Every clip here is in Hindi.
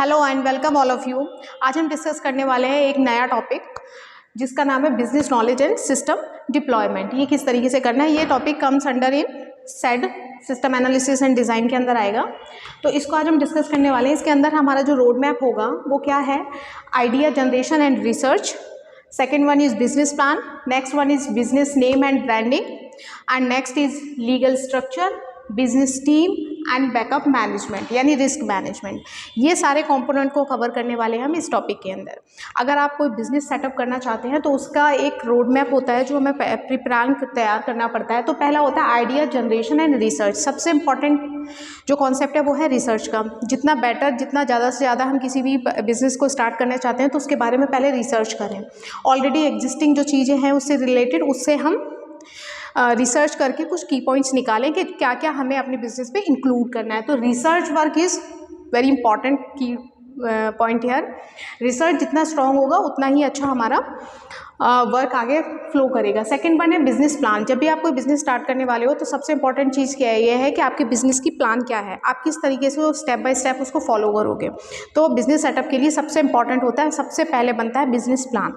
Hello and welcome all of you. आज हम डिस्कस करने वाले हैं एक नया टॉपिक जिसका नाम है business knowledge and system deployment. ये किस तरीके से करना है, ये topic comes under in said system analysis and design के अंदर आएगा। तो इसको आज हम डिस्कस करने वाले हैं। इसके अंदर हमारा जो रोड मैप होगा वो क्या है, idea generation and research, second one is business plan, next one is business name and branding, and next is legal structure, business team and backup management यानी रिस्क मैनेजमेंट। ये सारे कंपोनेंट को कवर करने वाले हैं हम इस टॉपिक के अंदर। अगर आप कोई बिजनेस सेटअप करना चाहते हैं तो उसका एक रोड मैप होता है जो हमें प्लान तैयार करना पड़ता है। तो पहला होता है आइडिया जनरेशन एंड रिसर्च। सबसे इंपॉर्टेंट जो कॉन्सेप्ट है वो है रिसर्च का। जितना बेटर, जितना ज़्यादा से ज़्यादा हम किसी भी बिजनेस को स्टार्ट करना चाहते हैं तो उसके बारे में पहले रिसर्च करें। ऑलरेडी एग्जिस्टिंग जो चीज़ें हैं उससे रिलेटेड, उससे हम रिसर्च करके कुछ की पॉइंट्स निकालें कि क्या क्या हमें अपने बिजनेस पे इंक्लूड करना है। तो research work is very important की पॉइंट हियर। रिसर्च जितना स्ट्रॉन्ग होगा उतना ही अच्छा हमारा वर्क आगे फ्लो करेगा। सेकंड वन है बिजनेस प्लान। जब भी आप कोई बिजनेस स्टार्ट करने वाले हो तो सबसे इंपॉर्टेंट चीज़ क्या है, ये है कि आपके बिजनेस की प्लान क्या है, आप किस तरीके से वो स्टेप बाय स्टेप उसको फॉलो करोगे। तो बिजनेस सेटअप के लिए सबसे इंपॉर्टेंट होता है, सबसे पहले बनता है बिजनेस प्लान।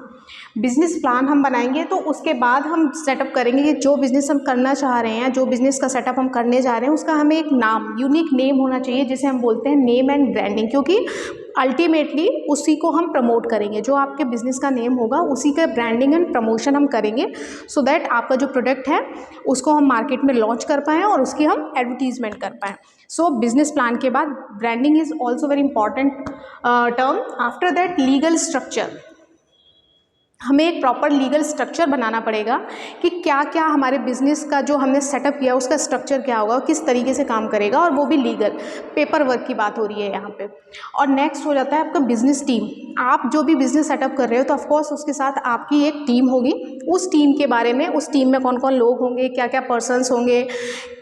बिजनेस प्लान हम बनाएंगे तो उसके बाद हम सेटअप करेंगे कि जो बिज़नेस हम करना चाह रहे हैं, जो बिज़नेस का सेटअप हम करने जा रहे हैं, उसका हमें एक नाम, यूनिक नेम होना चाहिए जिसे हम बोलते हैं नेम एंड ब्रांडिंग। क्योंकि अल्टीमेटली उसी को हम प्रमोट करेंगे, जो आपके बिज़नेस का नेम होगा उसी का ब्रांडिंग एंड प्रमोशन हम करेंगे सो दैट आपका जो प्रोडक्ट है उसको हम मार्केट में लॉन्च कर पाएँ और उसकी हम एडवर्टीजमेंट कर पाएँ। सो बिजनेस प्लान के बाद branding is also very important term. After that legal structure. हमें एक प्रॉपर लीगल स्ट्रक्चर बनाना पड़ेगा कि क्या क्या हमारे बिजनेस का जो हमने सेटअप किया उसका स्ट्रक्चर क्या होगा, किस तरीके से काम करेगा, और वो भी लीगल पेपर वर्क की बात हो रही है यहाँ पे। और नेक्स्ट हो जाता है आपका बिजनेस टीम। आप जो भी बिजनेस सेटअप कर रहे हो तो ऑफकोर्स उसके साथ आपकी एक टीम होगी। उस टीम के बारे में, उस टीम में कौन कौन लोग होंगे, क्या क्या पर्सन्स होंगे,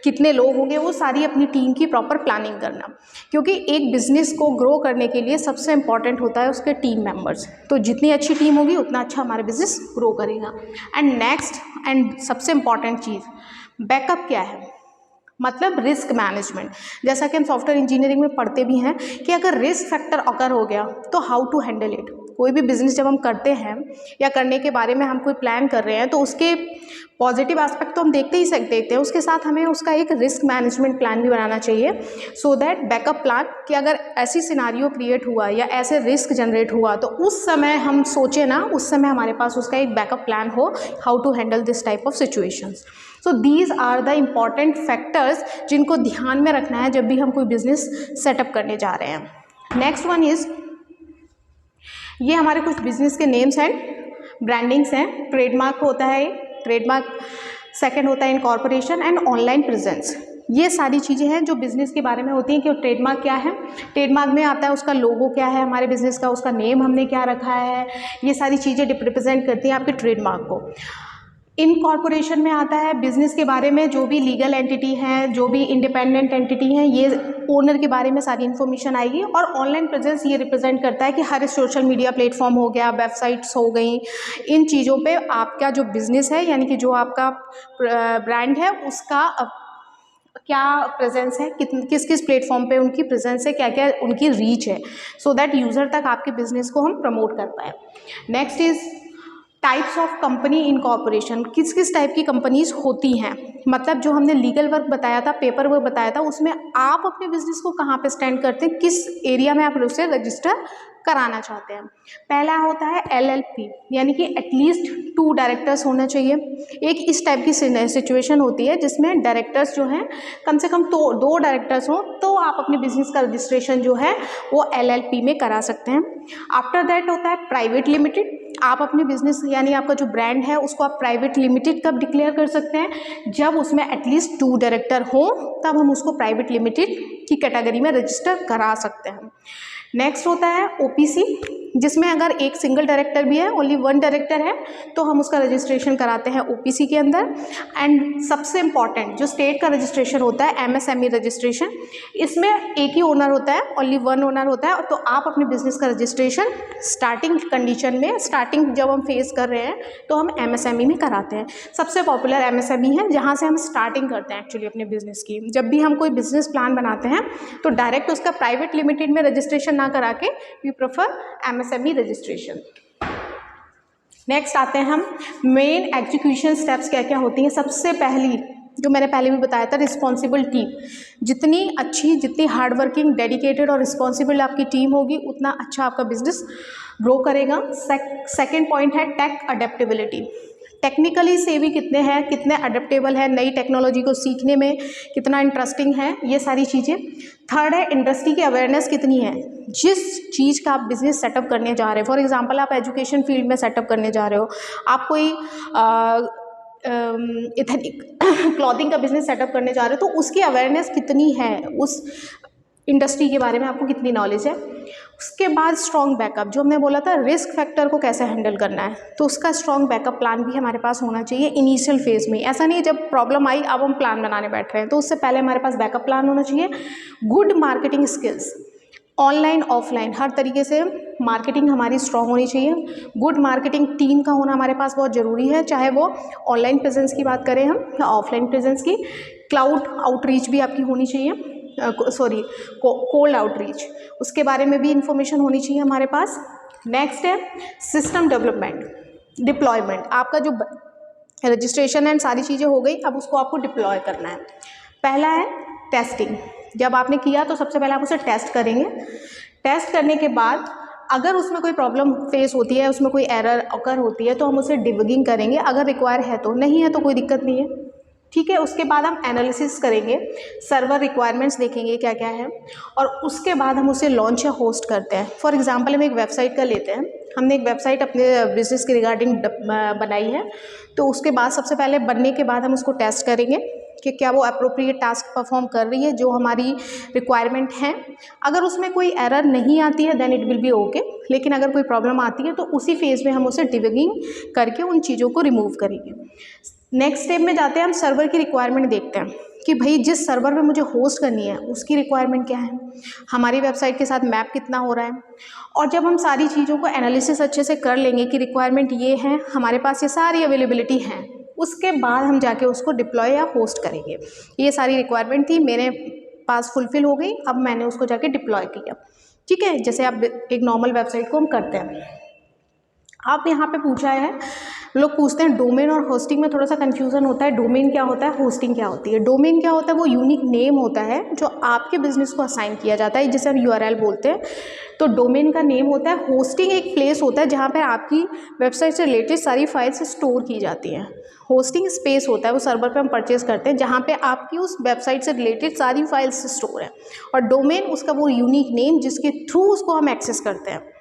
कितने लोग होंगे, वो सारी अपनी टीम की प्रॉपर प्लानिंग करना। क्योंकि एक बिज़नेस को ग्रो करने के लिए सबसे इंपॉर्टेंट होता है उसके टीम मेंबर्स। तो जितनी अच्छी टीम होगी उतना अच्छा हमारा बिजनेस ग्रो करेगा। एंड नेक्स्ट एंड सबसे इंपॉर्टेंट चीज़ बैकअप क्या है, मतलब रिस्क मैनेजमेंट। जैसा कि हम सॉफ्टवेयर इंजीनियरिंग में पढ़ते भी हैं कि अगर रिस्क फैक्टर अकर हो गया तो हाउ टू हैंडल इट। कोई भी बिजनेस जब हम करते हैं या करने के बारे में हम कोई प्लान कर रहे हैं तो उसके पॉजिटिव एस्पेक्ट तो हम देखते ही सकते हैं, उसके साथ हमें उसका एक रिस्क मैनेजमेंट प्लान भी बनाना चाहिए सो दैट बैकअप प्लान कि अगर ऐसी सिनारियो क्रिएट हुआ या ऐसे रिस्क जनरेट हुआ तो उस समय हम सोचें ना, उस समय हमारे पास उसका एक बैकअप प्लान हो, how to handle this type of situations. So these are the important factors जिनको ध्यान में रखना है जब भी हम कोई बिजनेस सेटअप करने जा रहे हैं। नेक्स्ट वन इज़, ये हमारे कुछ बिजनेस के नेम्स एंड ब्रांडिंग्स हैं। ट्रेडमार्क होता है ट्रेडमार्क, सेकंड होता है इनकॉर्पोरेशन एंड ऑनलाइन प्रेजेंस। ये सारी चीज़ें हैं जो बिज़नेस के बारे में होती हैं कि ट्रेडमार्क क्या है। ट्रेडमार्क में आता है उसका लोगो क्या है हमारे बिज़नेस का, उसका नेम हमने क्या रखा है, ये सारी चीज़ें रिप्रेजेंट करती हैं आपके ट्रेडमार्क को। इनकॉर्पोरेशन में आता है बिजनेस के बारे में, जो भी लीगल एंटिटी हैं, जो भी इंडिपेंडेंट एंटिटी हैं, ये ओनर के बारे में सारी इन्फॉर्मेशन आएगी। और ऑनलाइन प्रेजेंस ये रिप्रेजेंट करता है कि हर सोशल मीडिया प्लेटफॉर्म हो गया, वेबसाइट्स हो गई, इन चीज़ों पे आपका जो बिज़नेस है यानी कि जो आपका ब्रांड है उसका क्या प्रेजेंस है, किस किस प्लेटफॉर्म पे उनकी प्रेजेंस है, क्या क्या उनकी रीच है, सो दैट यूज़र तक आपके बिजनेस को हम प्रमोट कर पाएँ। Next is types of company incorporation. किस किस टाइप की कंपनीज होती हैं, मतलब जो हमने लीगल वर्क बताया था, पेपर वर्क बताया था, उसमें आप अपने बिजनेस को कहाँ पे स्टैंड करते हैं, किस एरिया में आप उसे रजिस्टर कराना चाहते हैं। पहला होता है LLP यानी कि एटलीस्ट 2 डायरेक्टर्स होना चाहिए। एक इस टाइप की सिचुएशन होती है जिसमें डायरेक्टर्स जो हैं कम से कम तो 2 डायरेक्टर्स हों तो आप अपने बिजनेस का रजिस्ट्रेशन जो है वो LLP में करा सकते हैं। आफ्टर दैट होता है प्राइवेट लिमिटेड। आप अपने बिजनेस यानी आपका जो ब्रांड है उसको आप प्राइवेट लिमिटेड कब डिक्लेयर कर सकते हैं, जब उसमें एटलीस्ट 2 डायरेक्टर हों, तब हम उसको प्राइवेट लिमिटेड की कैटेगरी में रजिस्टर करा सकते हैं। नेक्स्ट होता है OPC जिसमें अगर एक सिंगल डायरेक्टर भी है, ओनली वन डायरेक्टर है, तो हम उसका रजिस्ट्रेशन कराते हैं ओपीसी के अंदर। एंड सबसे इम्पॉर्टेंट जो स्टेट का रजिस्ट्रेशन होता है एमएसएमई रजिस्ट्रेशन, इसमें एक ही ओनर होता है, ओनली वन ओनर होता है। तो आप अपने बिजनेस का रजिस्ट्रेशन स्टार्टिंग कंडीशन में, स्टार्टिंग जब हम फेस कर रहे हैं तो हम एमएसएमई में कराते हैं। सबसे पॉपुलर एमएसएमई है, जहाँ से हम स्टार्टिंग करते हैं एक्चुअली अपने बिजनेस की। जब भी हम कोई बिजनेस प्लान बनाते हैं तो डायरेक्ट उसका प्राइवेट लिमिटेड में रजिस्ट्रेशन ना करा के we prefer MSME registration. Next आते हैं हम मेन एग्जीक्यूशन स्टेप्स क्या क्या होती हैं। सबसे पहली जो मैंने पहले भी बताया था, रिस्पॉन्सिबल टीम। जितनी अच्छी, जितनी हार्ड वर्किंग, डेडिकेटेड और रिस्पॉन्सिबल आपकी टीम होगी, उतना अच्छा आपका बिजनेस ग्रो करेगा। सेकेंड पॉइंट है टेक अडेप्टेबिलिटी। टेक्निकली सेवी कितने हैं, कितने अडेप्टेबल है, नई टेक्नोलॉजी को सीखने में कितना इंटरेस्टिंग है, ये सारी चीज़ें। थर्ड है इंडस्ट्री की अवेयरनेस कितनी है, जिस चीज़ का आप बिजनेस सेटअप करने जा रहे हो। फॉर एग्जांपल आप एजुकेशन फील्ड में सेटअप करने जा रहे हो, आप कोई एथनिक क्लॉथिंग का बिजनेस सेटअप करने जा रहे हो, तो उसकी अवेयरनेस कितनी है, उस इंडस्ट्री के बारे में आपको कितनी नॉलेज है। उसके बाद स्ट्रॉन्ग बैकअप, जो हमने बोला था रिस्क फैक्टर को कैसे हैंडल करना है, तो उसका स्ट्रॉन्ग बैकअप प्लान भी हमारे पास होना चाहिए इनिशियल फेज में। ऐसा नहीं जब प्रॉब्लम आई अब हम प्लान बनाने बैठ रहे हैं, तो उससे पहले हमारे पास बैकअप प्लान होना चाहिए। Good marketing skills, online offline हर तरीके से मार्केटिंग हमारी स्ट्रॉन्ग होनी चाहिए। गुड मार्केटिंग टीम का होना हमारे पास बहुत ज़रूरी है, चाहे वो ऑनलाइन प्रेजेंस की बात करें हम या ऑफलाइन प्रेजेंस की। क्लाउड आउटरीच भी आपकी होनी चाहिए, कोल्ड आउटरीच, उसके बारे में भी इंफॉर्मेशन होनी चाहिए हमारे पास। नेक्स्ट है सिस्टम डेवलपमेंट, डिप्लॉयमेंट। आपका जो रजिस्ट्रेशन एंड सारी चीज़ें हो गई, अब उसको आपको डिप्लॉय करना है। पहला है टेस्टिंग। जब आपने किया तो सबसे पहले आप उसे टेस्ट करेंगे। टेस्ट करने के बाद अगर उसमें कोई प्रॉब्लम फेस होती है, उसमें कोई एरर अकर होती है, तो हम उसे डिबगिंग करेंगे, अगर रिक्वायर है तो। नहीं है तो कोई दिक्कत नहीं है, ठीक है। उसके बाद हम एनालिसिस करेंगे, सर्वर रिक्वायरमेंट्स देखेंगे क्या क्या है, और उसके बाद हम उसे लॉन्च या होस्ट करते हैं। फॉर एग्जांपल हम एक वेबसाइट का लेते हैं, हमने एक वेबसाइट अपने बिजनेस के रिगार्डिंग बनाई है, तो उसके बाद सबसे पहले बनने के बाद हम उसको टेस्ट करेंगे कि क्या वो अप्रोप्रिएट टास्क परफॉर्म कर रही है जो हमारी रिक्वायरमेंट है। अगर उसमें कोई एरर नहीं आती है then it will be okay, लेकिन अगर कोई प्रॉब्लम आती है तो उसी फेज़ में हम उसे डिबगिंग करके उन चीज़ों को रिमूव करेंगे। नेक्स्ट स्टेप में जाते हैं, हम सर्वर की रिक्वायरमेंट देखते हैं कि भाई जिस सर्वर पे मुझे होस्ट करनी है उसकी रिक्वायरमेंट क्या है, हमारी वेबसाइट के साथ मैप कितना हो रहा है। और जब हम सारी चीज़ों को एनालिसिस अच्छे से कर लेंगे कि रिक्वायरमेंट ये है, हमारे पास ये सारी अवेलेबिलिटी है, उसके बाद हम जाके उसको डिप्लॉय या होस्ट करेंगे। ये सारी रिक्वायरमेंट थी मेरे पास, फुलफिल हो गई, अब मैंने उसको जाके डिप्लॉय किया, ठीक है। जैसे आप एक नॉर्मल वेबसाइट को हम करते हैं। आप यहाँ पे पूछा है, लोग पूछते हैं डोमेन और होस्टिंग में थोड़ा सा कंफ्यूजन होता है। डोमेन क्या होता है, होस्टिंग क्या होती है। डोमेन क्या होता है, वो यूनिक नेम होता है जो आपके बिजनेस को असाइन किया जाता है, जिसे हम यूआरएल बोलते हैं। तो डोमेन का नेम होता है। होस्टिंग एक प्लेस होता है जहाँ पे आपकी वेबसाइट से रिलेटेड सारी फाइल्स स्टोर की जाती हैं। होस्टिंग स्पेस होता है, वो सर्वर पे हम परचेज करते हैं जहाँ पे आपकी उस वेबसाइट से रिलेटेड सारी फाइल्स स्टोर है। और डोमेन उसका वो यूनिक नेम जिसके थ्रू उसको हम एक्सेस करते हैं।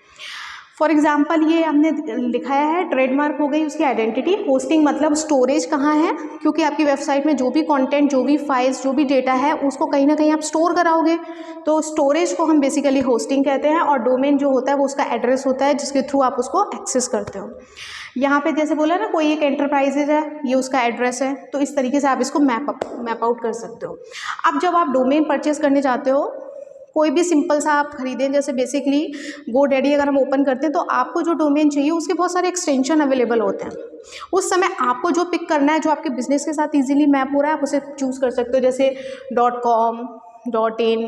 फॉर एग्जाम्पल ये हमने लिखाया है, ट्रेडमार्क हो गई उसकी आइडेंटिटी। होस्टिंग मतलब स्टोरेज कहाँ है, क्योंकि आपकी वेबसाइट में जो भी कंटेंट, जो भी फाइल्स, जो भी डेटा है उसको कहीं ना कहीं आप स्टोर कराओगे, तो स्टोरेज को हम बेसिकली होस्टिंग कहते हैं। और डोमेन जो होता है वो उसका एड्रेस होता है जिसके थ्रू आप उसको एक्सेस करते हो। यहाँ पे जैसे बोला ना, कोई एक एंटरप्राइजेज है, ये उसका एड्रेस है, तो इस तरीके से आप इसको मैप आउट कर सकते हो। अब जब आप डोमेन परचेज करने जाते हो, कोई भी सिंपल सा आप खरीदें, जैसे बेसिकली GoDaddy अगर हम ओपन करते हैं तो आपको जो डोमेन चाहिए उसके बहुत सारे एक्सटेंशन अवेलेबल होते हैं। उस समय आपको जो पिक करना है, जो आपके बिजनेस के साथ इजीली मैप हो रहा है, आप उसे चूज़ कर सकते हो। जैसे .com, .in,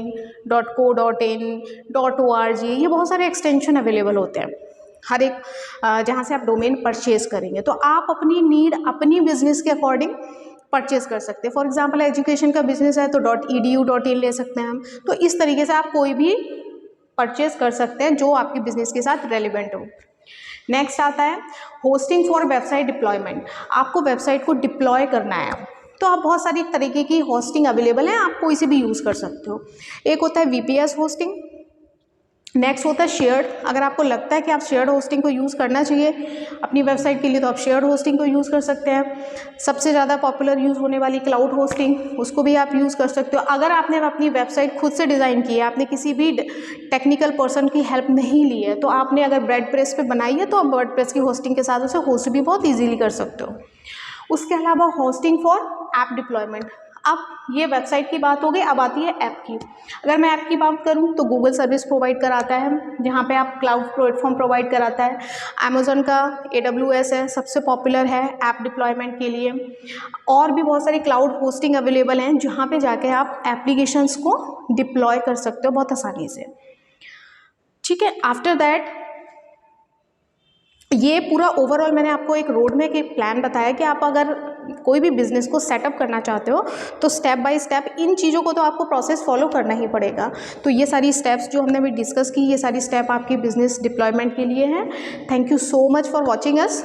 .co.in, .org, ये बहुत सारे एक्सटेंशन अवेलेबल होते हैं हर एक जहाँ से आप डोमेन परचेज करेंगे। तो आप अपनी नीड, अपनी बिजनेस के अकॉर्डिंग परचेज कर सकते हैं। फॉर एग्जांपल एजुकेशन का बिजनेस है तो .edu, .in ले सकते हैं हम। तो इस तरीके से आप कोई भी परचेज कर सकते हैं जो आपके बिजनेस के साथ रेलिवेंट हो। नेक्स्ट आता है होस्टिंग फॉर वेबसाइट डिप्लॉयमेंट। आपको वेबसाइट को डिप्लॉय करना है, तो आप बहुत सारी तरीके की होस्टिंग अवेलेबल है, आप कोई से भी यूज़ कर सकते हो। एक होता है VPS होस्टिंग, नेक्स्ट होता है शेयर्ड। अगर आपको लगता है कि आप शेयर्ड होस्टिंग को यूज़ करना चाहिए अपनी वेबसाइट के लिए तो आप शेयर्ड होस्टिंग को यूज़ कर सकते हैं। सबसे ज़्यादा पॉपुलर यूज़ होने वाली क्लाउड होस्टिंग, उसको भी आप यूज़ कर सकते हो। अगर आपने अपनी वेबसाइट खुद से डिज़ाइन की है, आपने किसी भी टेक्निकल पर्सन की हेल्प नहीं ली है, तो आपने अगर वर्डप्रेस पे बनाई है तो आप वर्डप्रेस की होस्टिंग के साथ उसे होस्ट भी बहुत ईजीली कर सकते हो। उसके अलावा होस्टिंग फॉर ऐप डिप्लॉयमेंट। अब ये वेबसाइट की बात हो गई, अब आती है ऐप की। अगर मैं ऐप की बात करूँ तो गूगल सर्विस प्रोवाइड कराता है, जहाँ पे आप क्लाउड प्लेटफॉर्म प्रोवाइड कराता है। अमेज़न का AWS है, सबसे पॉपुलर है ऐप डिप्लॉयमेंट के लिए। और भी बहुत सारी क्लाउड होस्टिंग अवेलेबल हैं जहाँ पे जाके आप एप्लीकेशंस को डिप्लॉय कर सकते हो बहुत आसानी से। ठीक है, आफ्टर दैट ये पूरा ओवरऑल मैंने आपको एक रोड मैप एक प्लान बताया कि आप अगर कोई भी बिज़नेस को सेटअप करना चाहते हो तो स्टेप बाय स्टेप इन चीज़ों को तो आपको प्रोसेस फॉलो करना ही पड़ेगा। तो ये सारी स्टेप्स जो हमने अभी डिस्कस की, ये सारी स्टेप आपकी बिज़नेस डिप्लॉयमेंट के लिए हैं। Thank you so much for watching us.